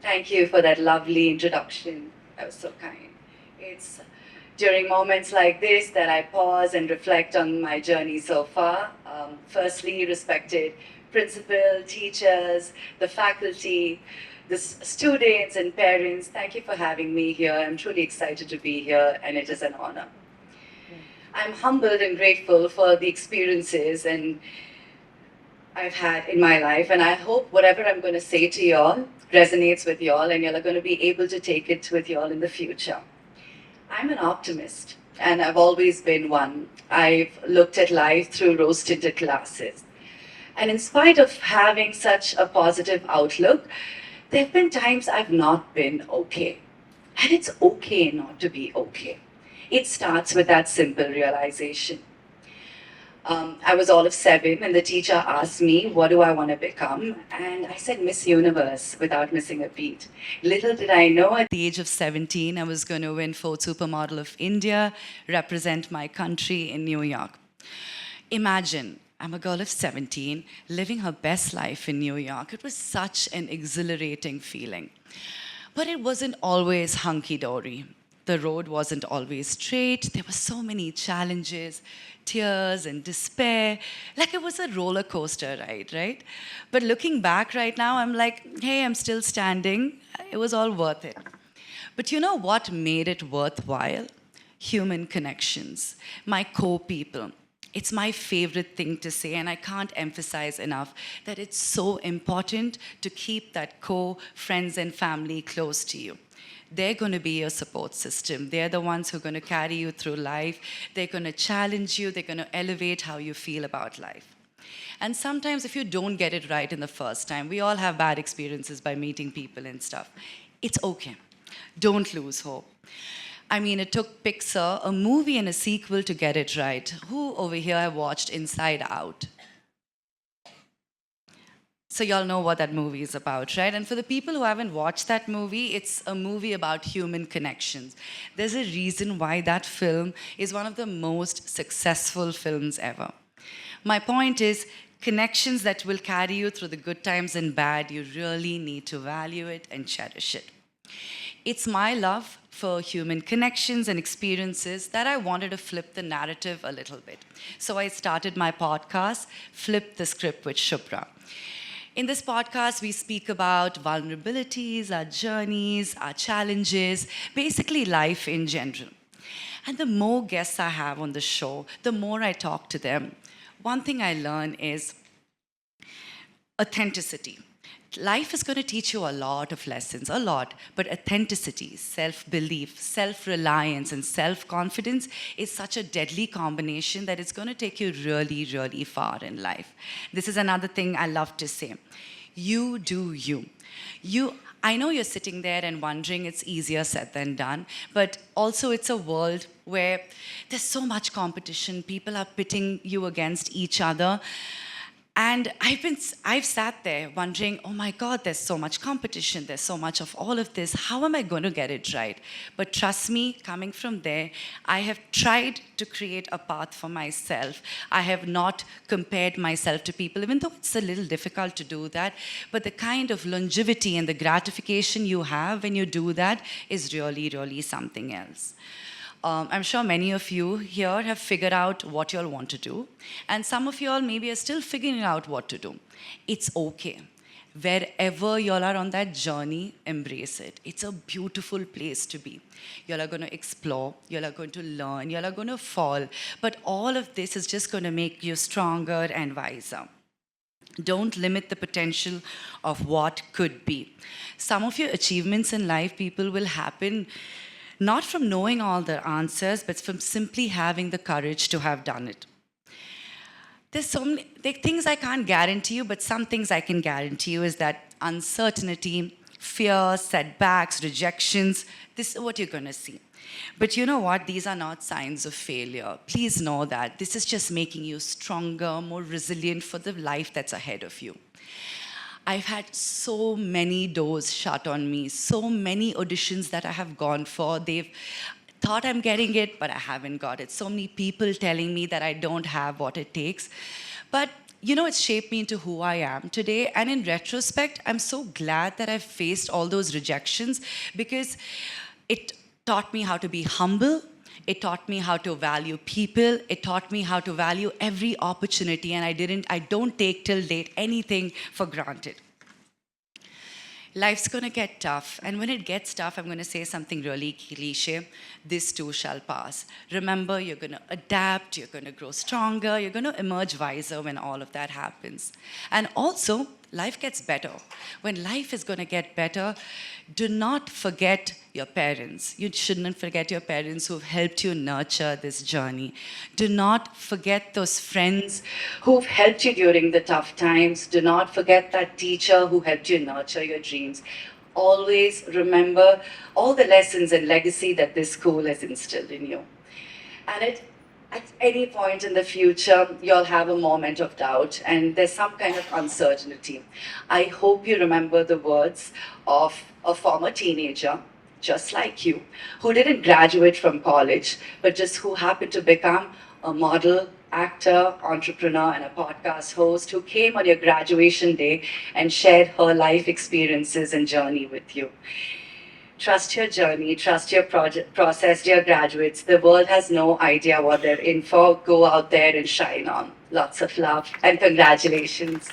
Thank you for that lovely introduction. That was so kind. It's during moments like this that I pause and reflect on my journey so far. Firstly, respected principal, teachers, the faculty, the students and parents, thank you for having me here. I'm truly excited to be here, and it is an honor. I'm humbled and grateful for the experiences and I've had in my life, and I hope whatever I'm going to say to y'all resonates with y'all, and y'all are going to be able to take it with y'all in the future. I'm an optimist, and I've always been one. I've looked at life through rose-tinted glasses. And in spite of having such a positive outlook, there have been times I've not been okay. And it's okay not to be okay. It starts with that simple realization. I was all of 7, and the teacher asked me, what do I want to become? And I said Miss Universe without missing a beat. Little did I know at the age of 17, I was going to win 4th Supermodel of India, represent my country in New York. Imagine, I'm a girl of 17, living her best life in New York. It was such an exhilarating feeling. But it wasn't always hunky-dory. The road wasn't always straight. There were so many challenges, tears and despair. Like it was a roller coaster ride, right? But looking back right now, I'm like, hey, I'm still standing. It was all worth it. But you know what made it worthwhile? Human connections, my co-people. It's my favorite thing to say, and I can't emphasize enough that it's so important to keep that friends and family close to you. They're going to be your support system. They're the ones who are going to carry you through life. They're going to challenge you. They're going to elevate how you feel about life. And sometimes if you don't get it right in the first time, we all have bad experiences by meeting people and stuff. It's okay. Don't lose hope. I mean, it took Pixar, a movie and a sequel, to get it right. Who over here have watched Inside Out? So y'all know what that movie is about, right? And for the people who haven't watched that movie, it's a movie about human connections. There's a reason why that film is one of the most successful films ever. My point is, connections that will carry you through the good times and bad, you really need to value it and cherish it. It's my love for human connections and experiences that I wanted to flip the narrative a little bit. So I started my podcast, Flip the Script with Shubhra. In this podcast, we speak about vulnerabilities, our journeys, our challenges, basically life in general. And the more guests I have on the show, the more I talk to them, one thing I learn is authenticity. Life is going to teach you a lot of lessons, a lot, but authenticity, self-belief, self-reliance, and self-confidence is such a deadly combination that it's going to take you really, really far in life. This is another thing I love to say. You do you. I know you're sitting there and wondering, it's easier said than done, but also it's a world where there's so much competition. People are pitting you against each other. And I've sat there wondering, oh my God, there's so much competition, there's so much of all of this, how am I going to get it right? But trust me, coming from there, I have tried to create a path for myself. I have not compared myself to people, even though it's a little difficult to do that, but the kind of longevity and the gratification you have when you do that is really, really something else. I'm sure many of you here have figured out what you all want to do, and some of you all maybe are still figuring out what to do. It's okay. Wherever you all are on that journey, embrace it. It's a beautiful place to be. You all are going to explore, you all are going to learn, you all are going to fall, but all of this is just going to make you stronger and wiser. Don't limit the potential of what could be. Some of your achievements in life, people, will happen not from knowing all the answers, but from simply having the courage to have done it. There's so many things I can't guarantee you, but some things I can guarantee you is that uncertainty, fear, setbacks, rejections, this is what you're going to see. But you know what? These are not signs of failure. Please know that. This is just making you stronger, more resilient for the life that's ahead of you. I've had so many doors shut on me, so many auditions that I have gone for. They've thought I'm getting it, but I haven't got it. So many people telling me that I don't have what it takes. But it's shaped me into who I am today. And in retrospect, I'm so glad that I've faced all those rejections, because it taught me how to be humble. It taught me how to value people. It taught me how to value every opportunity. And I don't take till date anything for granted. Life's gonna get tough, and when it gets tough, I'm gonna say something really cliche: this too shall pass. Remember, you're gonna adapt, you're gonna grow stronger, you're gonna emerge wiser when all of that happens. And also, life gets better. When life is gonna get better, do not forget your parents. You shouldn't forget your parents who've helped you nurture this journey. Do not forget those friends who've helped you during the tough times. Do not forget that teacher who helped you nurture your dreams. Always remember all the lessons and legacy that this school has instilled in you. And at any point in the future, you'll have a moment of doubt and there's some kind of uncertainty. I hope you remember the words of a former teenager, just like you, who didn't graduate from college, but just who happened to become a model, actor, entrepreneur, and a podcast host, who came on your graduation day and shared her life experiences and journey with you. Trust your journey, trust your process, dear graduates. The world has no idea what they're in for. Go out there and shine on. Lots of love and congratulations.